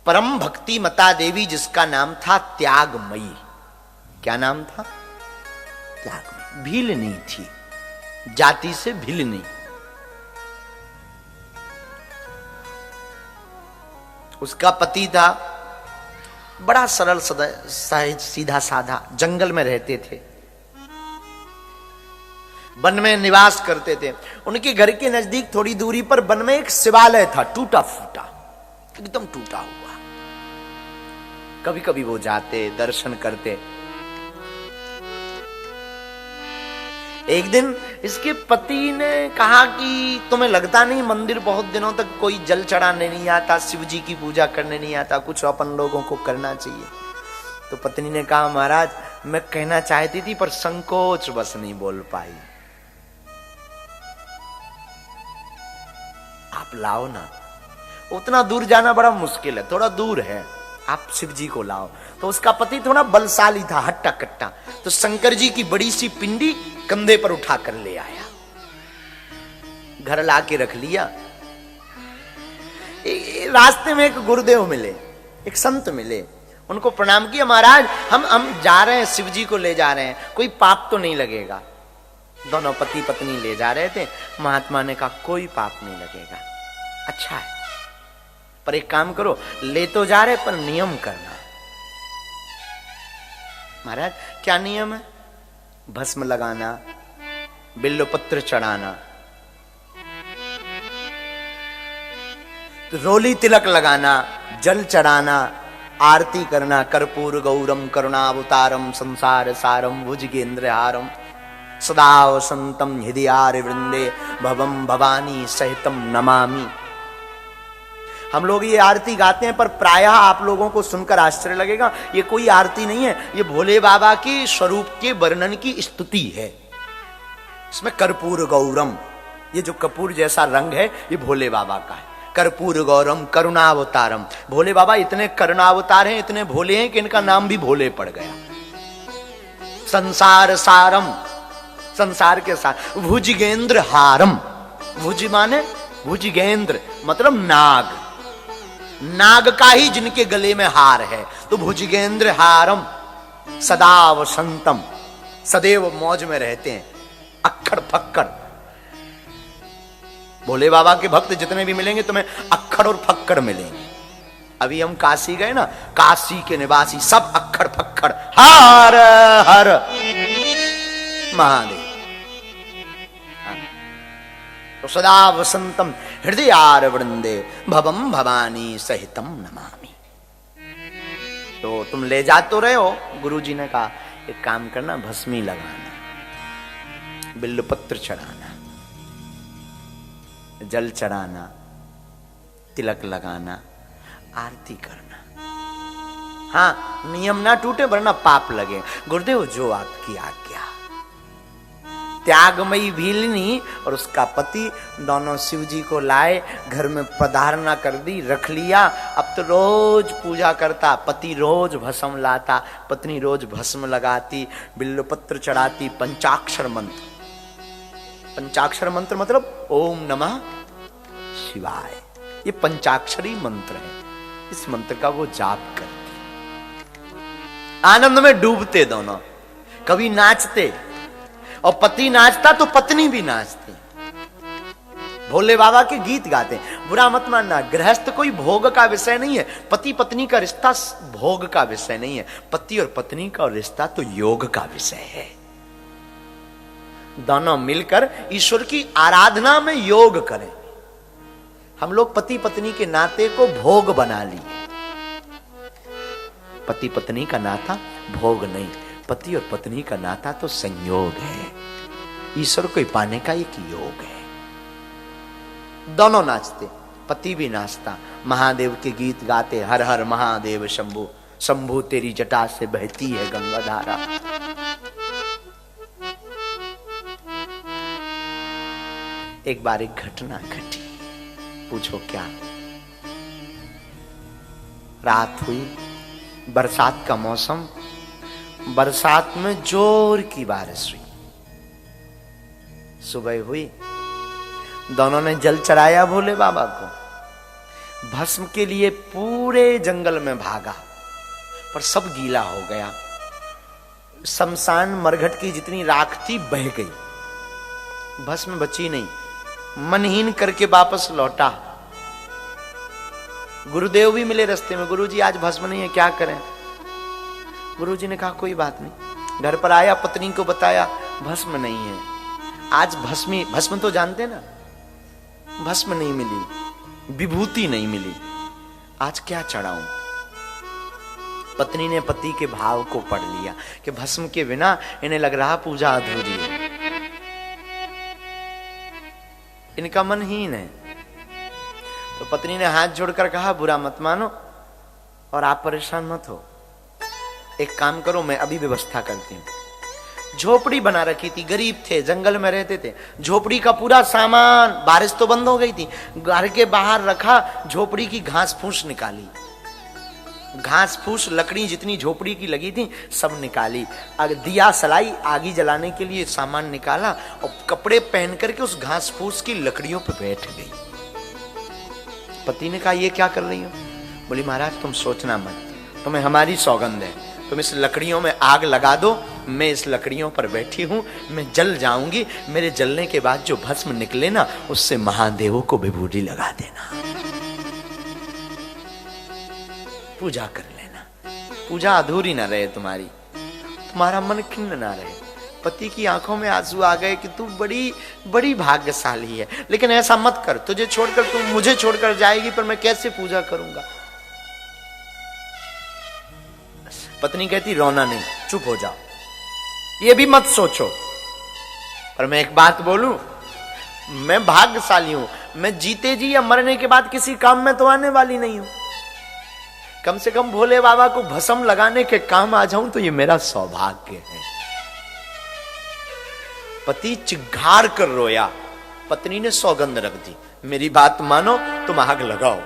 परम भक्ति मता देवी, जिसका नाम था त्यागमयी। क्या नाम था? त्यागमयी। भील नहीं थी, जाति से भील नहीं। उसका पति था बड़ा सरल सहज सीधा साधा, जंगल में रहते थे, वन में निवास करते थे। उनके घर के नजदीक थोड़ी दूरी पर वन में एक शिवालय था, टूटा फूटा, एकदम टूटा हुआ। कभी कभी वो जाते, दर्शन करते। एक दिन इसके पति ने कहा कि तुम्हें लगता नहीं मंदिर बहुत दिनों तक कोई जल चढ़ाने नहीं आता, शिव जी की पूजा करने नहीं आता, कुछ अपन लोगों को करना चाहिए। तो पत्नी ने कहा महाराज मैं कहना चाहती थी पर संकोच बस नहीं बोल पाई। आप लाओ ना, उतना दूर जाना बड़ा मुश्किल है, थोड़ा दूर है, आप शिव जी को लाओ। तो उसका पति थोड़ा बलशाली था, हट्टा कट्टा, तो शंकर जी की बड़ी सी पिंडी कंधे पर उठा कर ले आया, घर लाके रख लिया। रास्ते में एक गुरुदेव मिले, एक संत मिले, उनको प्रणाम किया, महाराज हम जा रहे हैं, शिव जी को ले जा रहे हैं, कोई पाप तो नहीं लगेगा। दोनों पति पत्नी ले जा रहे थे। महात्मा ने कहा कोई पाप नहीं लगेगा, अच्छा है, पर एक काम करो, ले तो जा रहे पर नियम करना। महाराज क्या नियम है? भस्म लगाना, बिल्वपत्र चढ़ाना, रोली तिलक लगाना, जल चढ़ाना, आरती करना, कर्पूर गौरम करुणावतारम संसार सारम भुजगेंद्र हारम सदा वसंतम हृदयार वृंदे भवम भवानी सहितम नमामि। हम लोग ये आरती गाते हैं पर प्रायः आप लोगों को सुनकर आश्चर्य लगेगा, ये कोई आरती नहीं है, ये भोले बाबा के स्वरूप के वर्णन की स्तुति है। इसमें कर्पूर गौरम, ये जो कपूर जैसा रंग है ये भोले बाबा का है। कर्पूर गौरम करुणावतारम, भोले बाबा इतने करुणावतार हैं, इतने भोले हैं कि इनका नाम भी भोले पड़ गया। संसार सारम, संसार के साथ, भुजगेंद्र हारम, भुज माने भुजगेंद्र मतलब नाग, नाग का ही जिनके गले में हार है, तो भुजगेंद्र हारम सदा वसंतम, सदैव मौज में रहते हैं, अक्खड़ फक्कड़। भोले बाबा के भक्त जितने भी मिलेंगे तुम्हें अक्खड़ और फक्कड़ मिलेंगे। अभी हम काशी गए ना, काशी के निवासी सब अक्खड़ फक्कड़, हर हर महादेव। तो सदा वसंतम हृदयार वृंदे भवम भवानी सहितम नमामि। तो तुम ले जा तो रहे हो, गुरुजी ने कहा एक काम करना, भस्मी लगाना, बिल्वपत्र चढ़ाना, जल चढ़ाना, तिलक लगाना, आरती करना। हाँ नियम ना टूटे वरना पाप लगे। गुरुदेव जो आपकी आज्ञा। त्यागमयी भीलनी और उसका पति दोनों शिव जी को लाए, घर में पधारना कर दी, रख लिया। अब तो रोज पूजा करता, पति रोज भस्म लाता, पत्नी रोज भस्म लगाती, बिल्वपत्र चढ़ाती, पंचाक्षर मंत्र। पंचाक्षर मंत्र मतलब ओम नमः शिवाय, ये पंचाक्षरी मंत्र है। इस मंत्र का वो जाप करती, आनंद में डूबते दोनों। कभी नाचते, और पति नाचता तो पत्नी भी नाचती, भोले बाबा के गीत गाते। बुरा मत मानना, गृहस्थ कोई भोग का विषय नहीं है, पति पत्नी का रिश्ता भोग का विषय नहीं है, पति और पत्नी का रिश्ता तो योग का विषय है। दोनों मिलकर ईश्वर की आराधना में योग करें। हम लोग पति पत्नी के नाते को भोग बना लिए। पति पत्नी का नाता भोग नहीं, पति और पत्नी का नाता तो संयोग है, ईश्वर को पाने का एक योग है। दोनों नाचते, पति भी नाचता, महादेव के गीत गाते, हर हर महादेव शंभु, शंभु तेरी जटा से बहती है गंगा धारा। एक बार एक घटना घटी, पूछो क्या। रात हुई, बरसात का मौसम, बरसात में जोर की बारिश हुई। सुबह हुई, दोनों ने जल चढ़ाया भोले बाबा को। भस्म के लिए पूरे जंगल में भागा, पर सब गीला हो गया। शमशान मरघट की जितनी राख थी बह गई, भस्म बची नहीं। मनहीन करके वापस लौटा। गुरुदेव भी मिले रास्ते में, गुरुजी आज भस्म नहीं है, क्या करें? गुरुजी ने कहा कोई बात नहीं। घर पर आया, पत्नी को बताया भस्म नहीं है आज। भस्म तो जानते ना, भस्म नहीं मिली, विभूति नहीं मिली, आज क्या चढ़ाऊं? पत्नी ने पति के भाव को पढ़ लिया कि भस्म के बिना इन्हें लग रहा पूजा अधूरी है, इनका मन हीन है। तो पत्नी ने हाथ जोड़कर कहा बुरा मत मानो और आप परेशान मत हो, एक काम करो, मैं अभी व्यवस्था करती हूं। झोपड़ी बना रखी थी, गरीब थे, जंगल में रहते थे। झोपड़ी का पूरा सामान, बारिश तो बंद हो गई थी, घर के बाहर रखा। झोपड़ी की घास फूस निकाली, घास फूस लकड़ी जितनी झोपड़ी की लगी थी सब निकाली। दिया सलाई, आगी जलाने के लिए सामान निकाला और कपड़े पहन करके उस घास फूस की लकड़ियों पर बैठ गई। पति ने कहा ये क्या कर रही हो? बोली महाराज तुम सोचना मत, तुम्हें हमारी सौगंध है, तुम इस लकड़ियों में आग लगा दो, मैं इस लकड़ियों पर बैठी हूं, मैं जल जाऊंगी, मेरे जलने के बाद जो भस्म निकले ना उससे महादेवों को विभूति लगा देना, पूजा कर लेना, पूजा अधूरी ना रहे तुम्हारी, तुम्हारा मन खिन्न ना रहे। पति की आंखों में आंसू आ गए कि तू बड़ी बड़ी भाग्यशाली है, लेकिन ऐसा मत कर, तुझे छोड़कर, तू मुझे छोड़कर जाएगी पर मैं कैसे पूजा करूंगा? पत्नी कहती रोना नहीं, चुप हो जाओ, ये भी मत सोचो। पर मैं एक बात बोलूं, मैं भाग्यशाली हूं, मैं जीते जी या मरने के बाद किसी काम में तो आने वाली नहीं हूं। कम से कम भोले बाबा को भस्म लगाने के काम आ जाऊं तो ये मेरा सौभाग्य है। पति चिघाड़ कर रोया। पत्नी ने सौगंध रख दी, मेरी बात मानो, तुम आग लगाओ।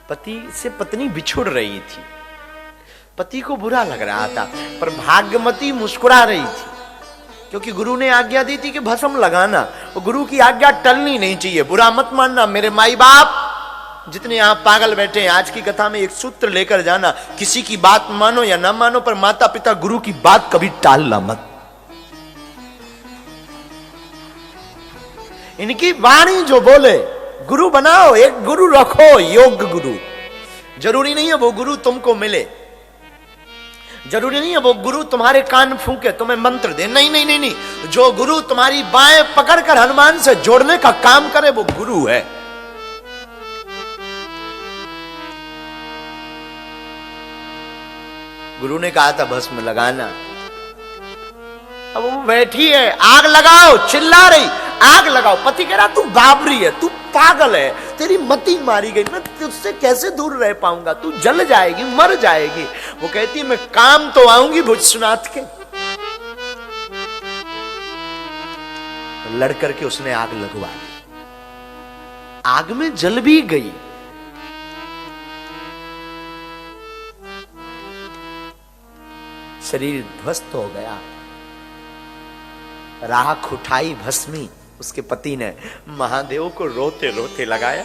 पति से पत्नी बिछुड़ रही थी, पति को बुरा लग रहा था, पर भाग्यमती मुस्कुरा रही थी क्योंकि गुरु ने आज्ञा दी थी कि भस्म लगाना, और गुरु की आज्ञा टलनी नहीं चाहिए। बुरा मत मानना मेरे माई बाप जितने यहां पागल बैठे हैं, आज की कथा में एक सूत्र लेकर जाना, किसी की बात मानो या ना मानो, पर माता पिता गुरु की बात कभी टालना मत। इनकी वाणी जो बोले गुरु बनाओ, एक गुरु रखो, योग्य गुरु। जरूरी नहीं है वो गुरु तुमको मिले, जरूरी नहीं है वो गुरु तुम्हारे कान फूंके, तुम्हें मंत्र दे, नहीं नहीं नहीं नहीं। जो गुरु तुम्हारी बाएं पकड़कर हनुमान से जोड़ने का काम करे वो गुरु है। गुरु ने कहा था भस्म लगाना, अब वो बैठी है, आग लगाओ, चिल्ला रही, आग लगाओ। पति कह रहा तू बाबरी है, तू पागल है, तेरी मति मारी गई, मैं तुझसे कैसे दूर रह पाऊंगा, तू जल जाएगी, मर जाएगी। वो कहती है मैं काम तो आऊंगी भुजसुनाथ के। लड़ करके उसने आग लगवा दी, आग में जल भी गई। शरीर ध्वस्त हो गया, राख उठाई भस्मी। उसके पति ने महादेव को रोते रोते लगाया।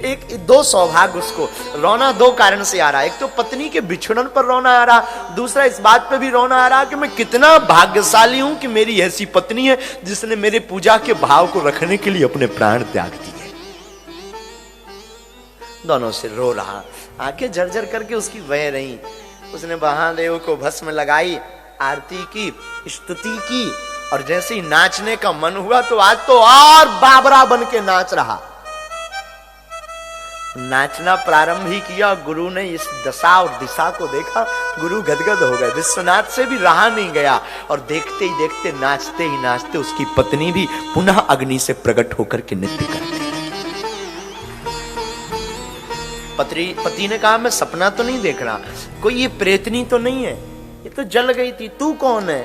एक दो सौभाग्य उसको रोना दो कारण से आ रहा है, एक तो पत्नी के बिछड़न पर रोना आ रहा, दूसरा इस बात पे भी रोना आ रहा कि मैं कितना भाग्यशाली हूं कि मेरी ऐसी पत्नी है जिसने मेरे पूजा के भाव को रखने के लिए अपने प्राण त्याग दिए। दोनों से रो रहा, आंखें झरझर करके उसकी बह रही। उसने महादेव को भस्म लगाई, आरती की, स्तुति की, और जैसे ही नाचने का मन हुआ तो आज तो और बाबरा बन के नाच रहा। नाचना प्रारंभ ही किया। गुरु ने इस दशा और दिशा को देखा, गुरु गदगद हो गए, विश्वनाथ से भी रहा नहीं गया, और देखते ही देखते, नाचते ही नाचते उसकी पत्नी भी पुनः अग्नि से प्रकट होकर के नृत्य करती। पति ने कहा मैं सपना तो नहीं देख रहा, कोई ये प्रेतनी तो नहीं है, ये तो जल गई थी, तू कौन है?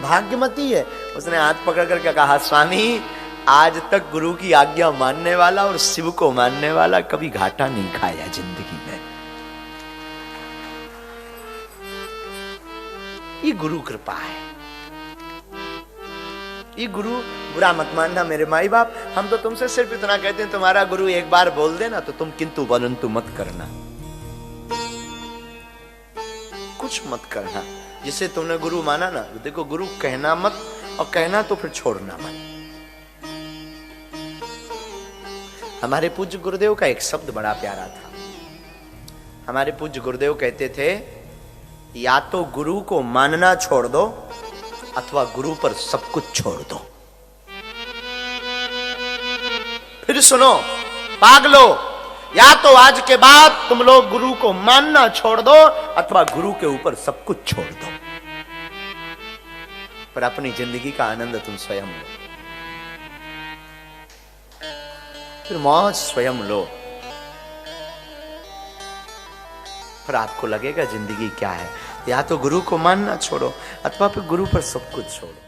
भाग्यमती है। उसने हाथ पकड़ करके कहा स्वामी आज तक गुरु की आज्ञा मानने वाला और शिव को मानने वाला कभी घाटा नहीं खाया जिंदगी में, ये गुरु कृपा है। ये गुरु बुरा मत मानना मेरे माई बाप, हम तो तुमसे सिर्फ इतना कहते हैं, तुम्हारा गुरु एक बार बोल देना तो तुम किंतु परंतु मत करना, कुछ मत करना। जिसे तुमने गुरु माना ना, देखो गुरु कहना मत, और कहना तो फिर छोड़ना मत। हमारे पूज्य गुरुदेव का एक शब्द बड़ा प्यारा था। हमारे पूज्य गुरुदेव कहते थे, या तो गुरु को मानना छोड़ दो अथवा गुरु पर सब कुछ छोड़ दो। फिर सुनो पागलो, या तो आज के बाद तुम लोग गुरु को मानना छोड़ दो अथवा गुरु के ऊपर सब कुछ छोड़ दो, पर अपनी जिंदगी का आनंद तुम स्वयं लो, फिर मौज स्वयं लो। फिर आपको लगेगा जिंदगी क्या है। या तो गुरु को मानना छोड़ो अथवा फिर गुरु पर सब कुछ छोड़ो।